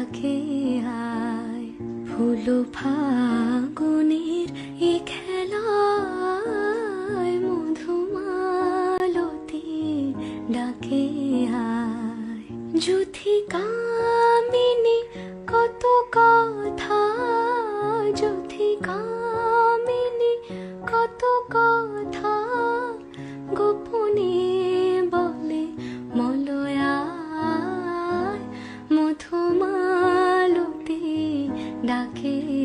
ডাকে আয়। ফুল ফাগুনের এ খেলায় মধুমালতী ডাকে আয়। যুথি কামিনী কত কথা, যুথি কামিনী কত কথা গোপনে বলে মলয়ায়। মধুমালতী ডাকে